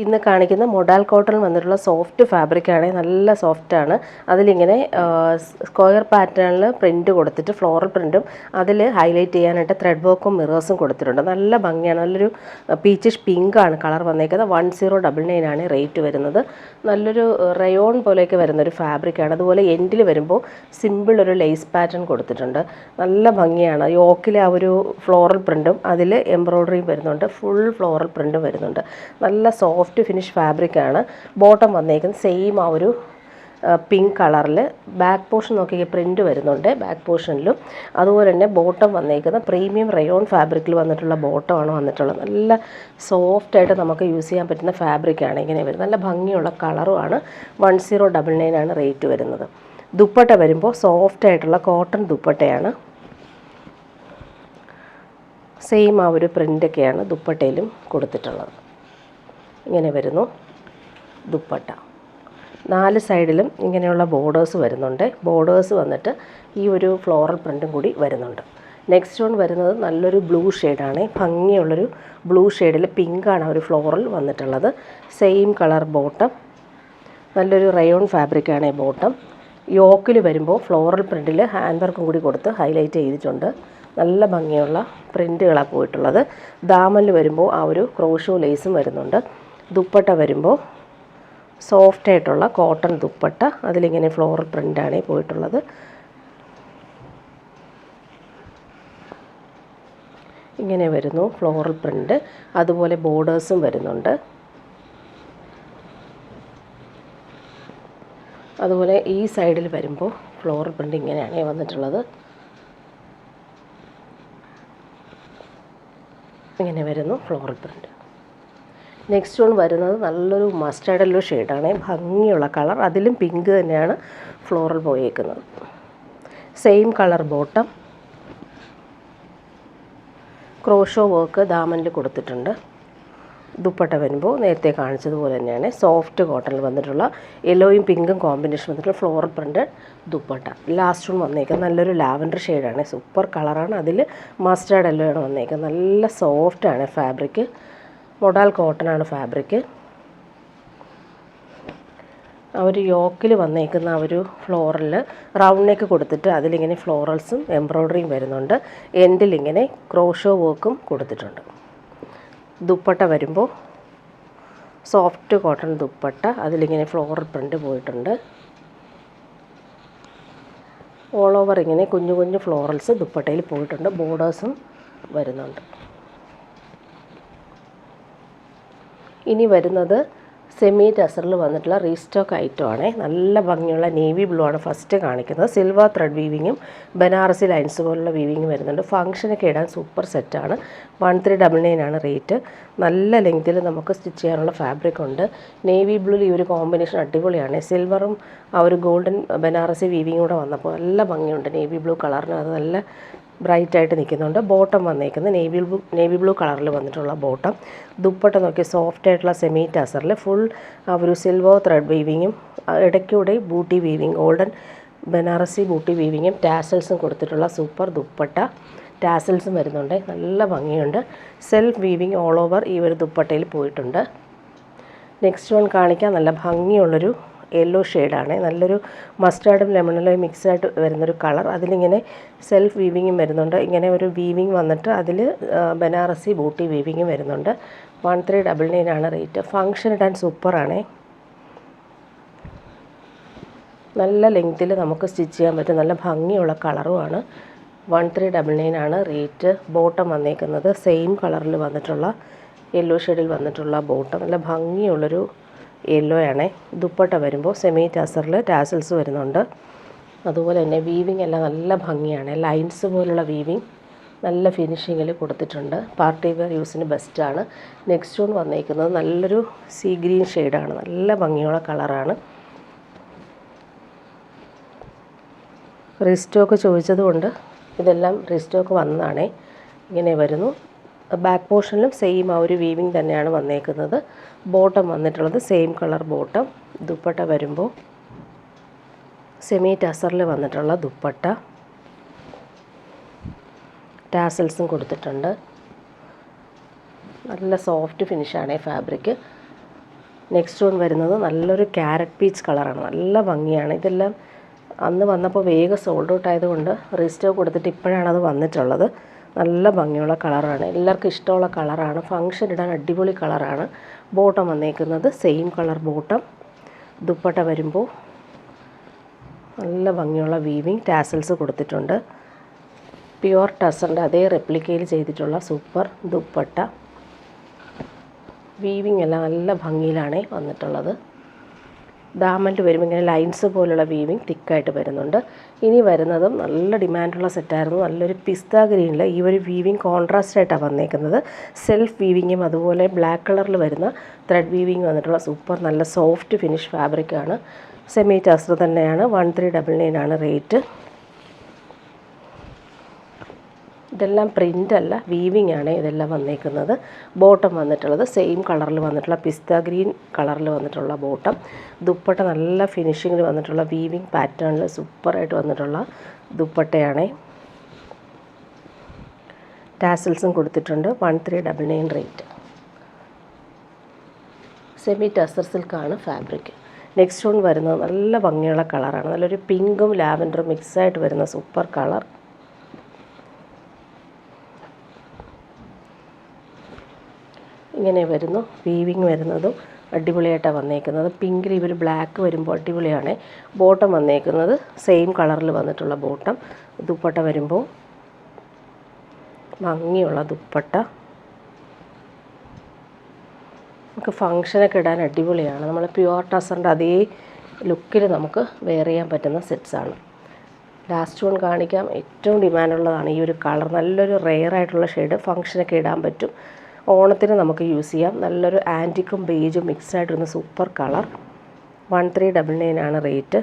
ഇന്ന് കാണിക്കുന്ന മൊഡാൽ കോട്ടണിൽ വന്നിട്ടുള്ള സോഫ്റ്റ് ഫാബ്രിക്കാണ്. നല്ല സോഫ്റ്റാണ്. അതിലിങ്ങനെ സ്ക്വയർ പാറ്റേണിൽ പ്രിൻറ്റ് കൊടുത്തിട്ട് ഫ്ലോറൽ പ്രിൻറ്റും അതിൽ ഹൈലൈറ്റ് ചെയ്യാനായിട്ട് ത്രെഡ് വർക്കും മിറേഴ്സും കൊടുത്തിട്ടുണ്ട്. നല്ല ഭംഗിയാണ്. നല്ലൊരു പീച്ചിഷ് പിങ്കാണ് കളർ വന്നേക്കുന്നത്. 1099 ആണ് റേറ്റ് വരുന്നത്. നല്ലൊരു റയോൺ പോലെയൊക്കെ വരുന്നൊരു ഫാബ്രിക്കാണ്. അതുപോലെ എൻഡിൽ വരുമ്പോൾ സിമ്പിൾ ഒരു ലേസ് പാറ്റേൺ കൊടുത്തിട്ടുണ്ട്. നല്ല ഭംഗിയാണ്. യോക്കിലെ ആ ഒരു ഫ്ലോറൽ പ്രിൻറ്റും അതിൽ എംബ്രോയ്ഡറിയും വരുന്നുണ്ട്. ഫുൾ ഫ്ലോറൽ പ്രിൻറ്റും വരുന്നുണ്ട്. നല്ല സോഫ്റ്റ് ഫിനിഷ് ഫാബ്രിക്കാണ്. ബോട്ടം വന്നേക്കുന്നത് സെയിം ആ ഒരു പിങ്ക് കളറിൽ. ബാക്ക് പോർഷൻ നോക്കിയ പ്രിൻറ്റ് വരുന്നുണ്ട് ബാക്ക് പോർഷനിലും. അതുപോലെ തന്നെ ബോട്ടം വന്നേക്കുന്ന പ്രീമിയം റയോൺ ഫാബ്രിക്കിൽ വന്നിട്ടുള്ള ബോട്ടമാണ് വന്നിട്ടുള്ളത്. നല്ല സോഫ്റ്റായിട്ട് നമുക്ക് യൂസ് ചെയ്യാൻ പറ്റുന്ന ഫാബ്രിക്കാണ് ഇങ്ങനെ വരുന്നത്. നല്ല ഭംഗിയുള്ള കളറുമാണ്. 1099 ആണ് റേറ്റ് വരുന്നത്. ദുപ്പട്ട വരുമ്പോൾ സോഫ്റ്റായിട്ടുള്ള കോട്ടൺ ദുപ്പട്ടയാണ്. സെയിം ആ ഒരു പ്രിൻ്റൊക്കെയാണ് ദുപ്പട്ടയിലും കൊടുത്തിട്ടുള്ളത്. ഇങ്ങനെ വരുന്നു ദുപ്പട്ട. 4 സൈഡിലും ഇങ്ങനെയുള്ള ബോർഡേഴ്സ് വരുന്നുണ്ട്. ബോർഡേഴ്സ് വന്നിട്ട് ഈ ഒരു ഫ്ലോറൽ പ്രിൻറ്റും കൂടി വരുന്നുണ്ട്. നെക്സ്റ്റ് വൺ വരുന്നത് നല്ലൊരു ബ്ലൂ ഷെയ്ഡാണ്. ഭംഗിയുള്ളൊരു ബ്ലൂ ഷെയ്ഡിൽ പിങ്കാണ് ഒരു ഫ്ലോറൽ വന്നിട്ടുള്ളത്. Same colour bottom. നല്ലൊരു റയോൺ ഫാബ്രിക്കാണ് ഈ ബോട്ടം. യോക്കിൽ വരുമ്പോൾ ഫ്ലോറൽ പ്രിൻറ്റിൽ ഹാൻഡ് വർക്കും കൂടി കൊടുത്ത് ഹൈലൈറ്റ് ചെയ്തിട്ടുണ്ട്. നല്ല ഭംഗിയുള്ള പ്രിൻറ്റുകളാണ് പോയിട്ടുള്ളത്. ദാമനിൽ വരുമ്പോൾ ആ ഒരു ക്രോഷോ ലേസും വരുന്നുണ്ട്. ദുപ്പട്ട വരുമ്പോൾ സോഫ്റ്റായിട്ടുള്ള കോട്ടൺ ദുപ്പട്ട. അതിലിങ്ങനെ ഫ്ലോറൽ പ്രിൻ്റാണ് പോയിട്ടുള്ളത്. ഇങ്ങനെ വരുന്നു ഫ്ലോറൽ പ്രിൻ്റ്. അതുപോലെ ബോർഡേഴ്സും വരുന്നുണ്ട്. അതുപോലെ ഈ സൈഡിൽ വരുമ്പോൾ ഫ്ലോറൽ പ്രിൻ്റ് ഇങ്ങനെയാണ് വന്നിട്ടുള്ളത്. ഇങ്ങനെ വരുന്നു ഫ്ലോറൽ പ്രിൻ്റ്. നെക്സ്റ്റ് വൺ വരുന്നത് നല്ലൊരു മസ്റ്റാർഡ് യെല്ലോ ഷെയ്ഡാണ്. ഭംഗിയുള്ള കളർ. അതിലും പിങ്ക് തന്നെയാണ് ഫ്ലോറൽ പോയേക്കുന്നത്. Same colour bottom. Crochet work ദാമനിൽ കൊടുത്തിട്ടുണ്ട്. ദുപ്പട്ട വരുമ്പോൾ നേരത്തെ കാണിച്ചതുപോലെ തന്നെയാണ് സോഫ്റ്റ് കോട്ടണിൽ വന്നിട്ടുള്ള യെല്ലോയും പിങ്കും കോമ്പിനേഷൻ വന്നിട്ടുള്ള floral print dupatta. Last one വന്നേക്കുന്നത് നല്ലൊരു ലാവൻഡർ ഷെയ്ഡാണ്. സൂപ്പർ കളറാണ്. അതിൽ മസ്റ്റാർഡ് യെല്ലോ ആണ് വന്നേക്കുന്നത്. നല്ല സോഫ്റ്റാണ് ഫാബ്രിക്. Modal കോട്ടനാണ് fabric. ആ ഒരു യോക്കിൽ വന്നേക്കുന്ന ആ ഒരു ഫ്ലോറൽ റൗണ്ട് നെക്ക് കൊടുത്തിട്ട് അതിലിങ്ങനെ ഫ്ലോറൽസും എംബ്രോയ്ഡറിയും വരുന്നുണ്ട്. എൻഡിലിങ്ങനെ ക്രോഷോ വർക്കും കൊടുത്തിട്ടുണ്ട്. ദുപ്പട്ട വരുമ്പോൾ സോഫ്റ്റ് കോട്ടൺ ദുപ്പട്ട. അതിലിങ്ങനെ ഫ്ലോറൽ പ്രിൻ്റ് പോയിട്ടുണ്ട്. ഓൾ ഓവർ ഇങ്ങനെ കുഞ്ഞു കുഞ്ഞു ഫ്ലോറൽസ് ദുപ്പട്ടയിൽ പോയിട്ടുണ്ട്. ബോർഡേഴ്സും വരുന്നുണ്ട്. ഇനി വരുന്നത് സെമി ടസറിൽ വന്നിട്ടുള്ള റീസ്റ്റോക്ക് ഐറ്റമാണ്. നല്ല ഭംഗിയുള്ള നേവി ബ്ലൂ ആണ് ഫസ്റ്റ് കാണിക്കുന്നത്. സിൽവർ ത്രെഡ് വീവിങ്ങും ബനാറസി ലൈൻസ് പോലുള്ള വീവിങ്ങും വരുന്നുണ്ട്. ഫംഗ്ഷനൊക്കെ ഇടാൻ സൂപ്പർ സെറ്റാണ്. 1399 ആണ് റേറ്റ്. നല്ല ലെങ്തിൽ നമുക്ക് സ്റ്റിച്ച് ചെയ്യാനുള്ള ഫാബ്രിക് ഉണ്ട്. നേവി ബ്ലൂയിൽ ഈ ഒരു കോമ്പിനേഷൻ അടിപൊളിയാണ്. സിൽവറും ആ ഒരു ഗോൾഡൻ ബനാറസി വീവിങ്ങും കൂടെ വന്നപ്പോൾ നല്ല ഭംഗിയുണ്ട്. നേവി ബ്ലൂ കളറിന് അത് നല്ല ബ്രൈറ്റായിട്ട് നിൽക്കുന്നുണ്ട്. ബോട്ടം വന്നേക്കുന്നത് നേവി ബ്ലൂ കളറിൽ വന്നിട്ടുള്ള ബോട്ടം. ദുപ്പട്ട നോക്കി സോഫ്റ്റായിട്ടുള്ള സെമി ടസറിൽ ഫുൾ ഒരു സിൽവർ ത്രെഡ് വീവിങ്ങും ഇടയ്ക്കൂടെ ബൂട്ടി വീവിങ് ഗോൾഡൻ ബനാറസി ബൂട്ടി വീവിങ്ങും ടാസൽസും കൊടുത്തിട്ടുള്ള സൂപ്പർ ദുപ്പട്ട. ടാസൽസും വരുന്നുണ്ട്. നല്ല ഭംഗിയുണ്ട്. സെൽഫ് വീവിങ് ഓൾ ഓവർ ഈ ഒരു ദുപ്പട്ടയിൽ പോയിട്ടുണ്ട്. നെക്സ്റ്റ് വൺ കാണിക്കാൻ നല്ല ഭംഗിയുള്ളൊരു യെല്ലോ ഷെയ്ഡാണ്. നല്ലൊരു മസ്റ്റാർഡും ലെമണലും മിക്സായിട്ട് വരുന്നൊരു കളർ. അതിലിങ്ങനെ സെൽഫ് വീവിങ്ങും വരുന്നുണ്ട്. ഇങ്ങനെ ഒരു വീവിങ് വന്നിട്ട് അതിൽ ബനാറസി ബൂട്ടി വീവിങ്ങും വരുന്നുണ്ട്. 1399 ആണ് റേറ്റ്. ഫംഗ്ഷൻ ഇടാൻ സൂപ്പറാണ്. നല്ല ലെങ്തിൽ നമുക്ക് സ്റ്റിച്ച് ചെയ്യാൻ പറ്റും. നല്ല ഭംഗിയുള്ള കളറുമാണ്. 1399 ആണ് റേറ്റ്. ബോട്ടം വന്നേക്കുന്നത് സെയിം കളറിൽ വന്നിട്ടുള്ള യെല്ലോ ഷെയ്ഡിൽ വന്നിട്ടുള്ള ബോട്ടം. നല്ല ഭംഗിയുള്ളൊരു യെല്ലോ ആണ്. ദുപ്പട്ട വരുമ്പോൾ സെമി ടസറിൽ ടാസൽസ് വരുന്നുണ്ട്. അതുപോലെ തന്നെ വീവിങ് എല്ലാം നല്ല ഭംഗിയാണ്. ലൈൻസ് പോലുള്ള വീവിങ് നല്ല ഫിനിഷിങ്ങിൽ കൊടുത്തിട്ടുണ്ട്. പാർട്ടി വെയർ യൂസിന് ബെസ്റ്റാണ്. നെക്സ്റ്റ് വൺ വന്നേക്കുന്നത് നല്ലൊരു സീ ഗ്രീൻ ഷെയ്ഡാണ്. നല്ല ഭംഗിയുള്ള കളറാണ്. റീസ്റ്റോക്ക് ചോദിച്ചതുകൊണ്ട് ഇതെല്ലാം റീസ്റ്റോക്ക് വന്നതാണേ. ഇങ്ങനെ വരുന്നു. ബാക്ക് പോർഷനിലും സെയിം ആ ഒരു വീവിങ് തന്നെയാണ് വന്നേക്കുന്നത്. ബോട്ടം വന്നിട്ടുള്ളത് സെയിം കളർ ബോട്ടം. ദുപ്പട്ട വരുമ്പോൾ സെമി ടസറിൽ വന്നിട്ടുള്ള ദുപ്പട്ട. ടാസൽസും കൊടുത്തിട്ടുണ്ട്. നല്ല സോഫ്റ്റ് ഫിനിഷാണ് ഫാബ്രിക്. നെക്സ്റ്റ് വൺ വരുന്നത് നല്ലൊരു ക്യാരറ്റ് പീച്ച് കളറാണ്, നല്ല ഭംഗിയാണ്. ഇതെല്ലാം അന്ന് വന്നപ്പോൾ വേഗം സോൾഡ് ഔട്ട് ആയതുകൊണ്ട് റീസ്റ്റോക്ക് കൊടുത്തിട്ട് ഇപ്പോഴാണ് അത് വന്നിട്ടുള്ളത്. നല്ല ഭംഗിയുള്ള കളറാണ്, എല്ലാവർക്കും ഇഷ്ടമുള്ള കളറാണ്, ഫങ്ഷൻ ഇടാൻ അടിപൊളി കളറാണ്. ബോട്ടം വന്നേക്കുന്നത് സെയിം കളർ ബോട്ടം. ദുപ്പട്ട വരുമ്പോൾ നല്ല ഭംഗിയുള്ള വീവിങ് ടാസൽസ് കൊടുത്തിട്ടുണ്ട്. പ്യുവർ ടസറിൻ്റെ അതേ റെപ്ലിക്കയിൽ ചെയ്തിട്ടുള്ള സൂപ്പർ ദുപ്പട്ട. വീവിങ് എല്ലാം നല്ല ഭംഗിയിലാണ് വന്നിട്ടുള്ളത്. ദാമനിൽ വരുമ്പോൾ ഇങ്ങനെ ലൈൻസ് പോലുള്ള വീവിങ് തിക്കായിട്ട് വരുന്നുണ്ട്. ഇനി വരുന്നതും നല്ല ഡിമാൻഡുള്ള സെറ്റായിരുന്നു, നല്ലൊരു പിസ്ത ഗ്രീനിൽ ഈ ഒരു വീവിങ് കോൺട്രാസ്റ്റ് ആയിട്ടാണ് വന്നേക്കുന്നത്. സെൽഫ് വീവിങ്ങും അതുപോലെ ബ്ലാക്ക് കളറിൽ വരുന്ന ത്രെഡ് വീവിങ് വന്നിട്ടുള്ള സൂപ്പർ നല്ല സോഫ്റ്റ് ഫിനിഷ് ഫാബ്രിക്കാണ്. സെമി ടസർ തന്നെയാണ്. 1399 ആണ് റേറ്റ്. ഇതെല്ലാം പ്രിൻ്റ് അല്ല, വീവിങ് ആണ് ഇതെല്ലാം വന്നേക്കുന്നത്. ബോട്ടം വന്നിട്ടുള്ളത് സെയിം കളറിൽ വന്നിട്ടുള്ള പിസ്ത ഗ്രീൻ കളറിൽ വന്നിട്ടുള്ള ബോട്ടം. ദുപ്പട്ട നല്ല ഫിനിഷിങ്ങിൽ വന്നിട്ടുള്ള വീവിങ് പാറ്റേണിൽ സൂപ്പറായിട്ട് വന്നിട്ടുള്ള ദുപ്പട്ടയാണ്. ടാസൽസും കൊടുത്തിട്ടുണ്ട്. 1399 റേറ്റ്. സെമി ടസർ സിൽക്കാണ് ഫാബ്രിക്. നെക്സ്റ്റ് വൺ വരുന്നത് നല്ല ഭംഗിയുള്ള കളറാണ്, നല്ലൊരു പിങ്കും ലാവൻഡറും മിക്സായിട്ട് വരുന്ന സൂപ്പർ കളർ. ഇങ്ങനെ വരുന്നു വീവിങ് വരുന്നതും അടിപൊളിയായിട്ടാണ് വന്നേക്കുന്നത്. പിങ്കിൽ ഇവർ ബ്ലാക്ക് വരുമ്പോൾ അടിപൊളിയാണ്. ബോട്ടം വന്നേക്കുന്നത് സെയിം കളറിൽ വന്നിട്ടുള്ള ബോട്ടം. ദുപ്പട്ട വരുമ്പോൾ ഭംഗിയുള്ള ദുപ്പട്ട. നമുക്ക് ഫങ്ഷനൊക്കെ ഇടാൻ അടിപൊളിയാണ്. നമ്മൾ പ്യുവർ ടസറിൻ്റെ അതേ ലുക്കിൽ നമുക്ക് വെയർ ചെയ്യാൻ പറ്റുന്ന സെറ്റ്സാണ്. ലാസ്റ്റ് വൺ കാണിക്കാം. ഏറ്റവും ഡിമാൻഡുള്ളതാണ് ഈ ഒരു കളർ, നല്ലൊരു റെയർ ആയിട്ടുള്ള ഷെയ്ഡ്. ഫങ്ഷനൊക്കെ ഇടാൻ പറ്റും, ഓണത്തിന് നമുക്ക് യൂസ് ചെയ്യാം. നല്ലൊരു ആൻറ്റിക്കും ബേജും മിക്സായിട്ട് വരുന്ന സൂപ്പർ കളർ. 1399 ആണ് റേറ്റ്.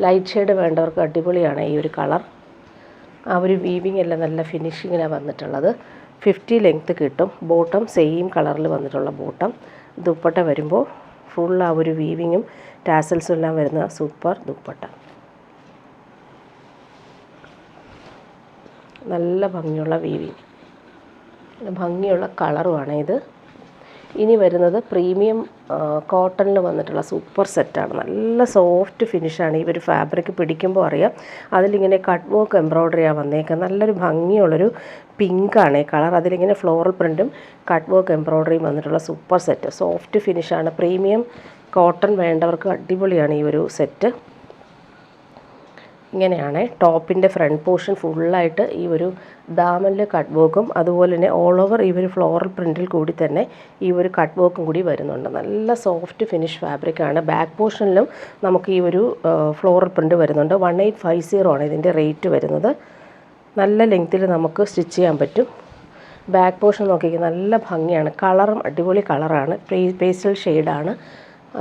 ലൈറ്റ് ഷെയ്ഡ് വേണ്ടവർക്ക് അടിപൊളിയാണ് ഈ ഒരു കളർ. ആ ഒരു വീവിങ് എല്ലാം നല്ല ഫിനിഷിങ്ങിലാണ് വന്നിട്ടുള്ളത്. 50 ലെങ്ത്ത് കിട്ടും. ബോട്ടം സെയിം കളറിൽ വന്നിട്ടുള്ള ബോട്ടം. ദുപ്പട്ട വരുമ്പോൾ ഫുൾ ആ ഒരു വീവിങ്ങും ടാസൽസും എല്ലാം വരുന്ന സൂപ്പർ ദുപ്പട്ട. നല്ല ഭംഗിയുള്ള വീവിങ്, ഭംഗിയുള്ള കളറുമാണ് ഇത്. ഇനി വരുന്നത് പ്രീമിയം കോട്ടണിൽ വന്നിട്ടുള്ള സൂപ്പർ സെറ്റാണ്. നല്ല സോഫ്റ്റ് ഫിനിഷാണ്. ഈ ഒരു ഫാബ്രിക് പിടിക്കുമ്പോൾ അറിയാം. അതിലിങ്ങനെ കട്ട് വർക്ക് എംബ്രോയ്ഡറിയാണ് വന്നേക്കുന്നത്. നല്ലൊരു ഭംഗിയുള്ളൊരു പിങ്കാണ് ഈ കളർ. അതിലിങ്ങനെ ഫ്ലോറൽ പ്രിൻറ്റും കട്ട് വർക്ക് എംബ്രോയ്ഡറിയും വന്നിട്ടുള്ള സൂപ്പർ സെറ്റ്. സോഫ്റ്റ് ഫിനിഷാണ്. പ്രീമിയം കോട്ടൺ വേണ്ടവർക്ക് അടിപൊളിയാണ് ഈ ഒരു സെറ്റ്. ഇങ്ങനെയാണ് ടോപ്പിൻ്റെ ഫ്രണ്ട് പോർഷൻ ഫുള്ളായിട്ട് ഈ ഒരു ദാമനിൽ കട്ട് വർക്കും അതുപോലെ തന്നെ ഓൾ ഓവർ ഈ ഒരു ഫ്ലോറൽ പ്രിൻറ്റിൽ കൂടി തന്നെ ഈ ഒരു കട്ട് വർക്കും കൂടി വരുന്നുണ്ട്. നല്ല സോഫ്റ്റ് ഫിനിഷ് ഫാബ്രിക്കാണ്. ബാക്ക് പോർഷനിലും നമുക്ക് ഈ ഒരു ഫ്ലോറൽ പ്രിൻറ്റ് വരുന്നുണ്ട്. 1850 ആണ് ഇതിൻ്റെ റേറ്റ് വരുന്നത്. നല്ല ലെങ്ത്തിൽ നമുക്ക് സ്റ്റിച്ച് ചെയ്യാൻ പറ്റും. ബാക്ക് പോർഷൻ നോക്കിയാൽ നല്ല ഭംഗിയാണ്. കളറും അടിപൊളി കളറാണ്, പേസ്റ്റൽ ഷെയ്ഡാണ്.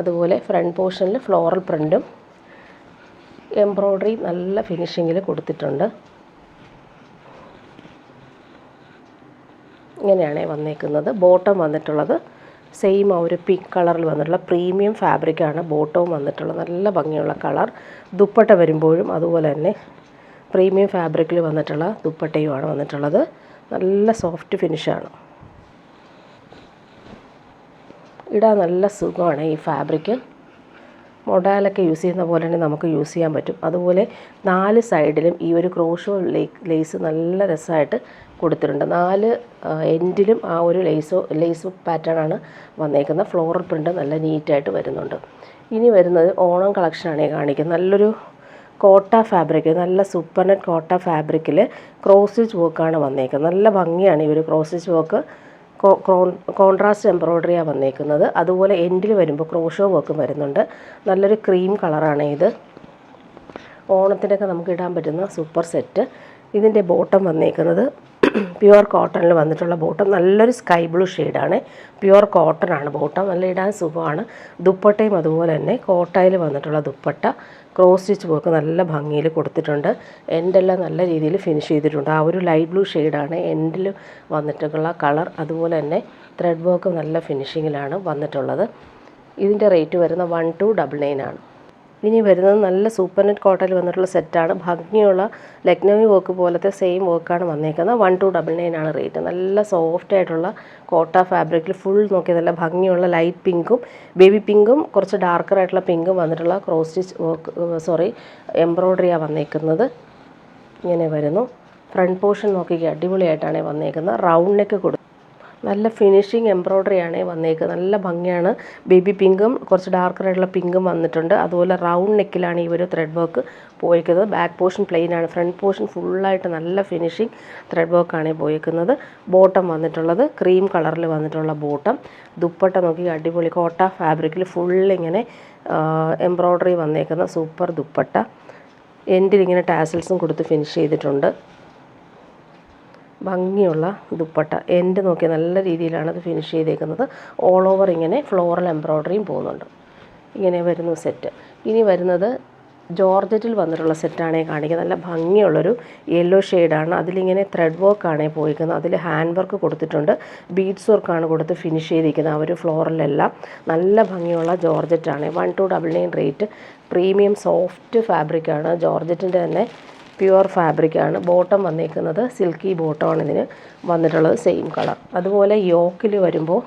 അതുപോലെ ഫ്രണ്ട് പോർഷനിൽ ഫ്ലോറൽ പ്രിൻറ്റും എംബ്രോയ്ഡറി നല്ല ഫിനിഷിങ്ങിൽ കൊടുത്തിട്ടുണ്ട്. ഇങ്ങനെയാണ് വന്നേക്കുന്നത്. ബോട്ടം വന്നിട്ടുള്ളത് സെയിം ആ ഒരു പിങ്ക് കളറിൽ വന്നിട്ടുള്ള പ്രീമിയം ഫാബ്രിക്കാണ് ബോട്ടവും വന്നിട്ടുള്ളത്. നല്ല ഭംഗിയുള്ള കളർ. ദുപ്പട്ട വരുമ്പോഴും അതുപോലെ തന്നെ പ്രീമിയം ഫാബ്രിക്കിൽ വന്നിട്ടുള്ള ദുപ്പട്ടയുമാണ് വന്നിട്ടുള്ളത്. നല്ല സോഫ്റ്റ് ഫിനിഷാണ്. ഇടാൻ നല്ല സുഖമാണ് ഈ ഫാബ്രിക്ക്. മൊഡാലൊക്കെ യൂസ് ചെയ്യുന്ന പോലെ തന്നെ നമുക്ക് യൂസ് ചെയ്യാൻ പറ്റും. അതുപോലെ 4 സൈഡിലും ഈ ഒരു ക്രോഷോ ലേസ് നല്ല രസമായിട്ട് കൊടുത്തിട്ടുണ്ട്. 4 എൻഡിലും ആ ഒരു ലേസ് പാറ്റേണാണ് വന്നേക്കുന്നത്. ഫ്ലോറൽ പ്രിൻ്റ് നല്ല നീറ്റായിട്ട് വരുന്നുണ്ട്. ഇനി വരുന്നത് ഓണം കളക്ഷനാണ് കാണിക്കുന്നത്. നല്ലൊരു കോട്ട ഫാബ്രിക്, നല്ല സൂപ്പർ നെറ്റ് കോട്ട ഫാബ്രിക്കിൽ ക്രോസ് സ്റ്റിച്ച് വർക്കാണ് വന്നേക്കുന്നത്. നല്ല ഭംഗിയാണ് ഈ ഒരു ക്രോസ് സ്റ്റിച്ച് വർക്ക്. കോൺട്രാസ്റ്റ് എംബ്രോയ്ഡറിയാണ് വന്നേക്കുന്നത്. അതുപോലെ എൻഡിൽ വരുമ്പോൾ ക്രോഷോ വർക്കും വരുന്നുണ്ട്. നല്ലൊരു ക്രീം കളറാണ് ഇത്. ഓണത്തിനൊക്കെ നമുക്ക് ഇടാൻ പറ്റുന്ന സൂപ്പർ സെറ്റ്. ഇതിൻ്റെ ബോട്ടം വന്നേക്കുന്നത് പ്യുവർ കോട്ടണിൽ വന്നിട്ടുള്ള ബോട്ടം. നല്ലൊരു സ്കൈ ബ്ലൂ ഷെയ്ഡാണ്. പ്യുവർ കോട്ടൺ ആണ് ബോട്ടം. നല്ല ഇടാൻ സുഖമാണ്. ദുപ്പട്ടയും അതുപോലെ തന്നെ കോട്ടയിൽ വന്നിട്ടുള്ള ദുപ്പട്ട. ക്രോസ് സ്റ്റിച്ച് വർക്ക് നല്ല ഭംഗിയിൽ കൊടുത്തിട്ടുണ്ട്. എൻഡെല്ലാം നല്ല രീതിയിൽ ഫിനിഷ് ചെയ്തിട്ടുണ്ട്. ആ ഒരു ലൈറ്റ് ബ്ലൂ ഷെയ്ഡാണ് എൻഡിൽ വന്നിട്ടുള്ള കളർ. അതുപോലെ തന്നെ ത്രെഡ് വർക്ക് നല്ല ഫിനിഷിങ്ങിലാണ് വന്നിട്ടുള്ളത്. ഇതിൻ്റെ റേറ്റ് വരുന്ന 1299 ആണ്. ഇനി വരുന്നത് നല്ല സൂപ്പർ നെറ്റ് കോട്ടയിൽ വന്നിട്ടുള്ള സെറ്റാണ്. ഭംഗിയുള്ള ലക്നൗവി വർക്ക് പോലത്തെ സെയിം വർക്കാണ് വന്നേക്കുന്നത്. 1299 ആണ് റേറ്റ്. നല്ല സോഫ്റ്റ് ആയിട്ടുള്ള കോട്ട ഫാബ്രിക്കിൽ ഫുൾ നോക്കി നല്ല ഭംഗിയുള്ള ലൈറ്റ് പിങ്കും ബേബി പിങ്കും കുറച്ച് ഡാർക്കർ ആയിട്ടുള്ള പിങ്കും വന്നിട്ടുള്ള ക്രോസ് സ്റ്റിച്ച് വർക്ക് എംബ്രോയ്ഡറിയാണ് വന്നേക്കുന്നത്. ഇങ്ങനെ വരുന്നു. ഫ്രണ്ട് പോർഷൻ നോക്കിക്കുക, അടിപൊളിയായിട്ടാണ് വന്നേക്കുന്നത്. റൗണ്ട് നെക്ക് കൊടുത്തു നല്ല ഫിനിഷിങ് എംബ്രോയ്ഡറിയാണ് വന്നേക്കുന്നത്. നല്ല ഭംഗിയാണ്. ബേബി പിങ്കും കുറച്ച് ഡാർക്കർ ആയിട്ടുള്ള പിങ്കും വന്നിട്ടുണ്ട്. അതുപോലെ റൗണ്ട് നെക്കിലാണ് ഈ ഒരു ത്രെഡ് വർക്ക് പോയിരിക്കുന്നത്. ബാക്ക് പോർഷൻ പ്ലെയിൻ ആണ്. ഫ്രണ്ട് പോർഷൻ ഫുള്ളായിട്ട് നല്ല ഫിനിഷിങ് ത്രെഡ് വർക്കാണ് പോയിരിക്കുന്നത്. ബോട്ടം വന്നിട്ടുള്ളത് ക്രീം കളറിൽ വന്നിട്ടുള്ള ബോട്ടം. ദുപ്പട്ട നോക്കി അടിപൊളി കോട്ട ഫാബ്രിക്കിൽ ഫുള്ളിങ്ങനെ എംബ്രോയ്ഡറി വന്നേക്കുന്ന സൂപ്പർ ദുപ്പട്ട. എൻഡിൽ ഇങ്ങനെ ടാസൽസും കൊടുത്ത് ഫിനിഷ് ചെയ്തിട്ടുണ്ട്. ഭംഗിയുള്ള ദുപ്പട്ട എൻഡ് നോക്കി നല്ല രീതിയിലാണ് അത് ഫിനിഷ് ചെയ്തേക്കുന്നത്. ഓൾ ഓവർ ഇങ്ങനെ ഫ്ലോറൽ എംബ്രോയ്ഡറിയും പോകുന്നുണ്ട്. ഇങ്ങനെ വരുന്നു സെറ്റ്. ഇനി വരുന്നത് ജോർജറ്റിൽ വന്നിട്ടുള്ള സെറ്റാണ് കാണിക്കുന്നത്. നല്ല ഭംഗിയുള്ളൊരു യെല്ലോ ഷെയ്ഡാണ്. അതിലിങ്ങനെ ത്രെഡ് വർക്കാണ് പോയിരിക്കുന്നത്. അതിൽ ഹാൻഡ് വർക്ക് കൊടുത്തിട്ടുണ്ട്. ബീഡ്സ് വർക്കാണ് കൊടുത്ത് ഫിനിഷ് ചെയ്തിരിക്കുന്നത്. ആ ഒരു ഫ്ലോറിലെല്ലാം നല്ല ഭംഗിയുള്ള ജോർജറ്റാണ്. 1299 റേറ്റ്. പ്രീമിയം സോഫ്റ്റ് ഫാബ്രിക്കാണ്. ജോർജറ്റിൻ്റെ തന്നെ പ്യുവർ ഫാബ്രിക്കാണ്. ബോട്ടം വന്നേക്കുന്നത് സിൽക്കി ബോട്ടമാണ് ഇതിന് വന്നിട്ടുള്ളത്. Same colour. അതുപോലെ യോക്കിൽ വരുമ്പോൾ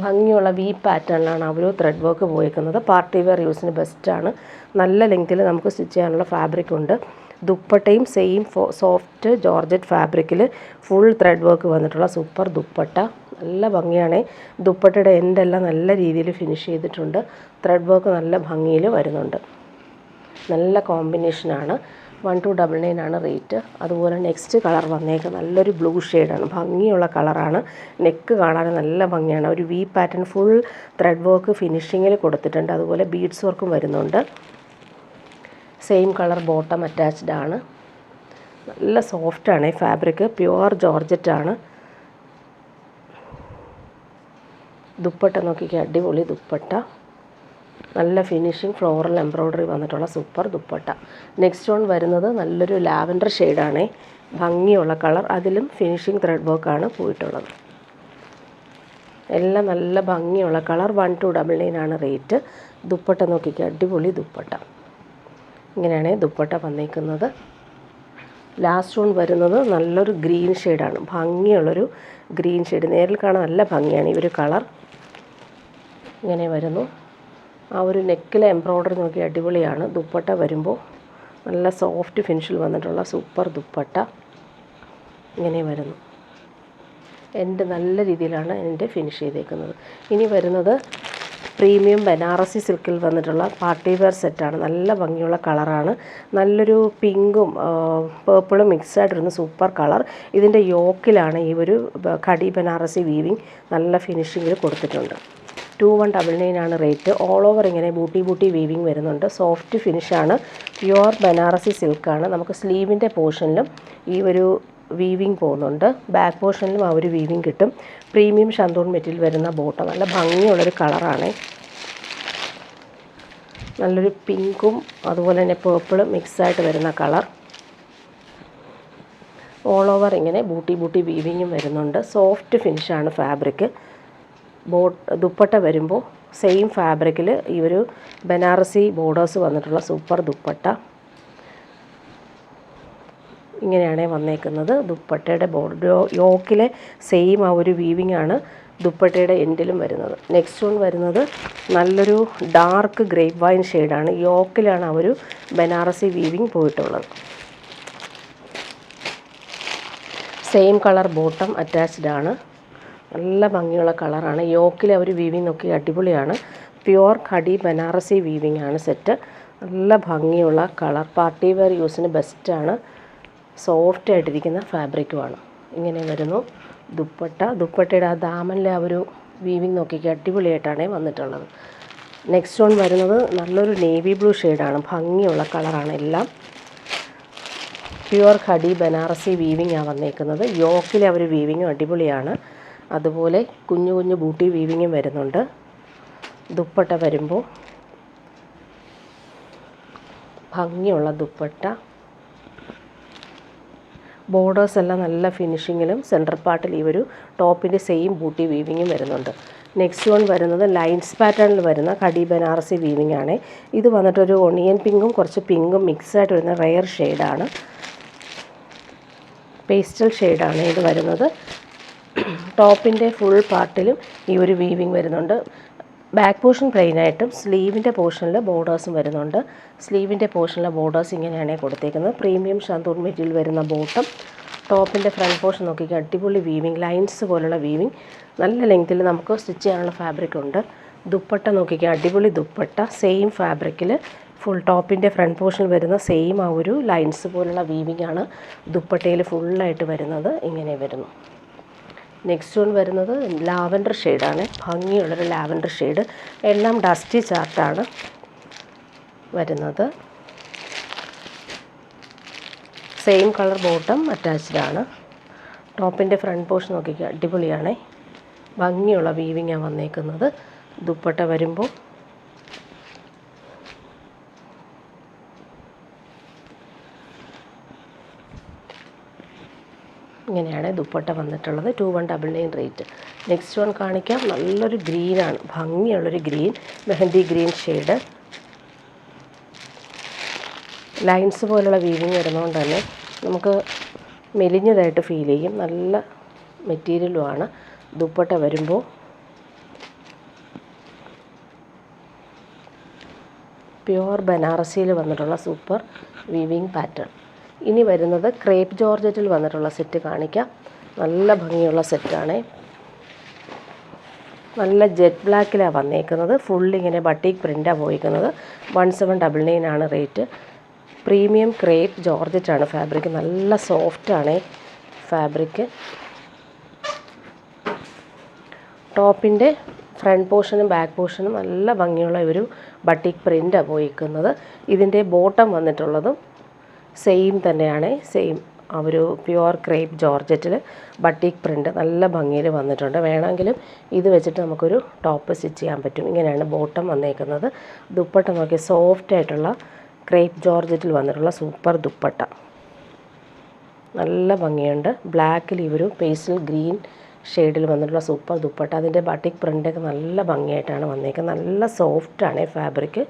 ഭംഗിയുള്ള വി പാറ്റേണിലാണ് ആ ഒരു ത്രെഡ് വർക്ക് പോയിരിക്കുന്നത്. പാർട്ടി വെയർ യൂസിന് ബെസ്റ്റാണ്. നല്ല ലെങ്ത്തിൽ നമുക്ക് സ്റ്റിച്ച് ചെയ്യാനുള്ള ഫാബ്രിക് ഉണ്ട്. ദുപ്പട്ടയും സെയിം സോഫ്റ്റ് ജോർജറ്റ് ഫാബ്രിക്കിൽ ഫുൾ ത്രെഡ് വർക്ക് വന്നിട്ടുള്ള സൂപ്പർ ദുപ്പട്ട. നല്ല ഭംഗിയാണ്. ദുപ്പട്ടയുടെ എൻഡെല്ലാം നല്ല രീതിയിൽ ഫിനിഷ് ചെയ്തിട്ടുണ്ട്. ത്രെഡ് വർക്ക് നല്ല ഭംഗിയിൽ വരുന്നുണ്ട്. നല്ല കോമ്പിനേഷനാണ്. 1299 ആണ് റേറ്റ്. അതുപോലെ നെക്സ്റ്റ് കളർ വന്നേക്ക് നല്ലൊരു ബ്ലൂ ഷെയ്ഡാണ്. ഭംഗിയുള്ള കളറാണ്. നെക്ക് കാണാൻ നല്ല ഭംഗിയാണ്. ഒരു V pattern full thread work ഫിനിഷിങ്ങിൽ കൊടുത്തിട്ടുണ്ട്. അതുപോലെ ബീഡ്സ് വർക്കും വരുന്നുണ്ട്. സെയിം കളർ ബോട്ടം അറ്റാച്ച്ഡ് ആണ്. നല്ല സോഫ്റ്റാണ് ഫാബ്രിക്. പ്യുവർ ജോർജറ്റാണ്. ദുപ്പട്ട നോക്കിക്കുക, അടിപൊളി ദുപ്പട്ട. നല്ല ഫിനിഷിങ് ഫ്ലോറൽ എംബ്രോയ്ഡറി വന്നിട്ടുള്ള സൂപ്പർ ദുപ്പട്ട. നെക്സ്റ്റ് വൺ വരുന്നത് നല്ലൊരു ലാവൻഡർ ഷെയ്ഡാണ്. ഭംഗിയുള്ള കളർ. അതിലും ഫിനിഷിങ് ത്രെഡ് വർക്കാണ് പോയിട്ടുള്ളത്. എല്ലാം നല്ല ഭംഗിയുള്ള കളർ. 1299 ആണ് റേറ്റ്. ദുപ്പട്ട നോക്കിക്കുക, അടിപൊളി ദുപ്പട്ട. ഇങ്ങനെയാണ് ദുപ്പട്ട വന്നേക്കുന്നത്. ലാസ്റ്റ് വൺ വരുന്നത് നല്ലൊരു ഗ്രീൻ ഷെയ്ഡാണ്. ഭംഗിയുള്ളൊരു ഗ്രീൻ ഷെയ്ഡ്. നേരിൽ കാണാൻ നല്ല ഭംഗിയാണ് ഈ ഒരു കളർ. ഇങ്ങനെ വരുന്നു. ആ ഒരു നെക്കിലെ എംബ്രോയ്ഡറി നോക്കി അടിപൊളിയാണ്. ദുപ്പട്ട വരുമ്പോൾ നല്ല സോഫ്റ്റ് ഫിനിഷിൽ വന്നിട്ടുള്ള സൂപ്പർ ദുപ്പട്ട. ഇങ്ങനെ വരുന്നു. എൻഡ് നല്ല രീതിയിലാണ് എൻ്റെ ഫിനിഷ് ചെയ്തേക്കുന്നത്. ഇനി വരുന്നത് പ്രീമിയം ബനാറസി സിൽക്കിൽ വന്നിട്ടുള്ള പാർട്ടി വെയർ സെറ്റാണ്. നല്ല ഭംഗിയുള്ള കളറാണ്. നല്ലൊരു പിങ്കും പേർപ്പിളും മിക്സായിട്ടിരുന്ന സൂപ്പർ കളർ. ഇതിൻ്റെ യോക്കിലാണ് ഈ ഒരു ഖടി ബനാറസി വീവിങ് നല്ല ഫിനിഷിങ്ങിൽ കൊടുത്തിട്ടുണ്ട്. 2199 ആണ് റേറ്റ്. ഓൾ ഓവർ ഇങ്ങനെ ബൂട്ടി വീവിങ് വരുന്നുണ്ട്. സോഫ്റ്റ് ഫിനിഷാണ്. പ്യുവർ ബനാറസി സിൽക്കാണ്. നമുക്ക് സ്ലീവിൻ്റെ പോർഷനിലും ഈ ഒരു വീവിങ് പോകുന്നുണ്ട്. ബാക്ക് പോർഷനിലും ആ ഒരു വീവിങ് കിട്ടും. പ്രീമിയം ഷന്തൂൺ മെറ്റീരിയൽ വരുന്ന ബോട്ടം. നല്ല ഭംഗിയുള്ളൊരു കളറാണ്. നല്ലൊരു പിങ്കും അതുപോലെ തന്നെ പേർപ്പിളും മിക്സായിട്ട് വരുന്ന കളർ. ഓൾ ഓവർ ഇങ്ങനെ ബൂട്ടി വീവിങ്ങും വരുന്നുണ്ട്. Soft ഫിനിഷാണ് fabric. ദുപ്പട്ട വരുമ്പോൾ സെയിം ഫാബ്രിക്കിൽ ഈ ഒരു ബനാറസി ബോർഡേഴ്സ് വന്നിട്ടുള്ള സൂപ്പർ ദുപ്പട്ട. ഇങ്ങനെയാണ് വന്നേക്കുന്നത്. ദുപ്പട്ടയുടെ ബോർഡർ യോക്കിലെ സെയിം ആ ഒരു വീവിങ് ആണ് ദുപ്പട്ടയുടെ എൻഡിലും വരുന്നത്. നെക്സ്റ്റ് വൺ വരുന്നത് നല്ലൊരു ഡാർക്ക് ഗ്രേപ്പ് വൈൻ ഷെയ്ഡാണ്. യോക്കിലാണ് ആ ഒരു ബനാറസി വീവിങ് പോയിട്ടുള്ളത്. സെയിം കളർ ബോട്ടം അറ്റാച്ച്ഡ് ആണ്. നല്ല ഭംഗിയുള്ള കളറാണ്. യോക്കിൽ അവർ വീവിങ് നോക്കി അടിപൊളിയാണ്. പ്യുവർ ഖടി ബനാറസി വീവിങ് ആണ് സെറ്റ്. നല്ല ഭംഗിയുള്ള കളർ. പാർട്ടി വെയർ യൂസിന് ബെസ്റ്റാണ്. സോഫ്റ്റ് ആയിട്ടിരിക്കുന്ന ഫാബ്രിക്കുമാണ്. ഇങ്ങനെ വരുന്നു ദുപ്പട്ട. ദുപ്പട്ടയുടെ ആ ദാമനിലെ ആ ഒരു വീവിങ് നോക്കിക്കുക, അടിപൊളിയായിട്ടാണ് വന്നിട്ടുള്ളത്. നെക്സ്റ്റ് വൺ വരുന്നത് നല്ലൊരു നേവി ബ്ലൂ ഷെയ്ഡാണ്. ഭംഗിയുള്ള കളറാണ്. എല്ലാം പ്യുവർ ഖടി ബനാറസി വീവിങ് ആണ് വന്നേക്കുന്നത്. യോക്കിലെ ആ ഒരു വീവിങ്ങും അടിപൊളിയാണ്. അതുപോലെ കുഞ്ഞു ബൂട്ടി വീവിങ്ങും വരുന്നുണ്ട്. ദുപ്പട്ട വരുമ്പോൾ ഭംഗിയുള്ള ദുപ്പട്ട. ബോർഡേഴ്സ് എല്ലാം നല്ല ഫിനിഷിങ്ങിലും സെൻറ്റർ പാർട്ടിൽ ഈ ഒരു ടോപ്പിൻ്റെ സെയിം ബൂട്ടി വീവിങ്ങും വരുന്നുണ്ട്. നെക്സ്റ്റ് വൺ വരുന്നത് ലൈൻസ് പാറ്റേണിൽ വരുന്ന കടി ബനാറസി വീവിംഗ് ആണ്. ഇത് വന്നിട്ടൊരു ഒണിയൻ പിങ്കും കുറച്ച് പിങ്കും മിക്സായിട്ട് വരുന്ന റെയർ ഷെയ്ഡാണ്, പേസ്റ്റൽ ഷെയ്ഡാണ് ഇത് വരുന്നത്. ടോപ്പിൻ്റെ ഫുൾ പാർട്ടിലും ഈ ഒരു വീവിങ് വരുന്നുണ്ട്. ബാക്ക് പോർഷൻ പ്ലെയിനായിട്ടും സ്ലീവിൻ്റെ പോർഷനിൽ ബോർഡേഴ്സും വരുന്നുണ്ട്. സ്ലീവിൻ്റെ പോർഷനിലെ ബോർഡേഴ്സ് ഇങ്ങനെയാണ് കൊടുത്തേക്കുന്നത്. പ്രീമിയം ഷാന്തൂൺ മെറ്റീരിയൽ വരുന്ന ബോട്ടം. ടോപ്പിൻ്റെ ഫ്രണ്ട് പോർഷൻ നോക്കിക്കുക, അടിപൊളി വീവിങ്, ലൈൻസ് പോലുള്ള വീവിങ്, നല്ല ലെങ്ത്തിൽ നമുക്ക് സ്റ്റിച്ച് ചെയ്യാനുള്ള ഫാബ്രിക് ഉണ്ട്. ദുപ്പട്ട നോക്കിക്കുക, അടിപൊളി ദുപ്പട്ട, സെയിം ഫാബ്രിക്കിൽ ഫുൾ ടോപ്പിൻ്റെ ഫ്രണ്ട് പോർഷനിൽ വരുന്ന സെയിം ആ ഒരു ലൈൻസ് പോലുള്ള വീവിങ് ആണ് ദുപ്പട്ടയിൽ ഫുള്ളായിട്ട് വരുന്നത്. ഇങ്ങനെ വരുന്നു. നെക്സ്റ്റ് വൺ വരുന്നത് ലാവൻഡർ ഷെയ്ഡാണ്, ഭംഗിയുള്ളൊരു ലാവൻഡർ ഷെയ്ഡ്. എല്ലാം ഡസ്റ്റി ചാർട്ടാണ് വരുന്നത്. സെയിം കളർ ബോട്ടം അറ്റാച്ച്ഡ് ആണ്. ടോപ്പിൻ്റെ ഫ്രണ്ട് പോർഷൻ നോക്കിക്കുക, അടിപൊളിയാണ്, ഭംഗിയുള്ള വീവിങ്ങാണ് വന്നേക്കുന്നത്. ദുപ്പട്ട വരുമ്പോൾ ഇങ്ങനെയാണ് ദുപ്പട്ട വന്നിട്ടുള്ളത്. 2199 റേറ്റ്. നെക്സ്റ്റ് വൺ കാണിക്കാം. നല്ലൊരു ഗ്രീനാണ്, ഭംഗിയുള്ളൊരു green, mehndi green shade. Lines പോലുള്ള വീവിങ് വരുന്നതുകൊണ്ട് തന്നെ നമുക്ക് മെലിഞ്ഞതായിട്ട് ഫീൽ ചെയ്യും. നല്ല മെറ്റീരിയലുമാണ്. ദുപ്പട്ട വരുമ്പോൾ പ്യുവർ ബനാറസിയിൽ വന്നിട്ടുള്ള സൂപ്പർ വീവിങ് പാറ്റേൺ. ഇനി വരുന്നത് ക്രേപ്പ് ജോർജറ്റിൽ വന്നിട്ടുള്ള സെറ്റ് കാണിക്കാം. നല്ല ഭംഗിയുള്ള സെറ്റാണ്. നല്ല ജെറ്റ് ബ്ലാക്കിലാണ് വന്നേക്കുന്നത്. ഫുള്ളിങ്ങനെ ബട്ടീക്ക് പ്രിൻ്റാണ് പോയിരിക്കുന്നത്. 1799 ആണ് റേറ്റ്. പ്രീമിയം ക്രേപ്പ് ജോർജറ്റാണ് ഫാബ്രിക്. നല്ല സോഫ്റ്റാണ് ഫാബ്രിക്. ടോപ്പിൻ്റെ ഫ്രണ്ട് പോർഷനും ബാക്ക് പോർഷനും നല്ല ഭംഗിയുള്ള ഒരു ബട്ടീക്ക് പ്രിൻ്റാണ് പോയിരിക്കുന്നത്. ഇതിൻ്റെ ബോട്ടം വന്നിട്ടുള്ളതും സെയിം തന്നെയാണ്. സെയിം ആ ഒരു പ്യുവർ ക്രേപ്പ് ജോർജറ്റിൽ ബട്ടീക്ക് പ്രിൻ്റ് നല്ല ഭംഗിയിൽ വന്നിട്ടുണ്ട്. വേണമെങ്കിലും ഇത് വെച്ചിട്ട് നമുക്കൊരു ടോപ്പ് സ്റ്റിച്ച് ചെയ്യാൻ പറ്റും. ഇങ്ങനെയാണ് ബോട്ടം വന്നേക്കുന്നത്. ദുപ്പട്ട നോക്കി, സോഫ്റ്റായിട്ടുള്ള ക്രേപ്പ് ജോർജറ്റിൽ വന്നിട്ടുള്ള സൂപ്പർ ദുപ്പട്ട, നല്ല ഭംഗിയുണ്ട്. ബ്ലാക്കിൽ ഈ ഒരു പേസ്റ്റൽ ഗ്രീൻ ഷെയ്ഡിൽ വന്നിട്ടുള്ള സൂപ്പർ ദുപ്പട്ട. അതിൻ്റെ ബട്ടിക് പ്രിൻ്റൊക്കെ നല്ല ഭംഗിയായിട്ടാണ് വന്നേക്കുന്നത്. നല്ല സോഫ്റ്റാണ് ഫാബ്രിക്.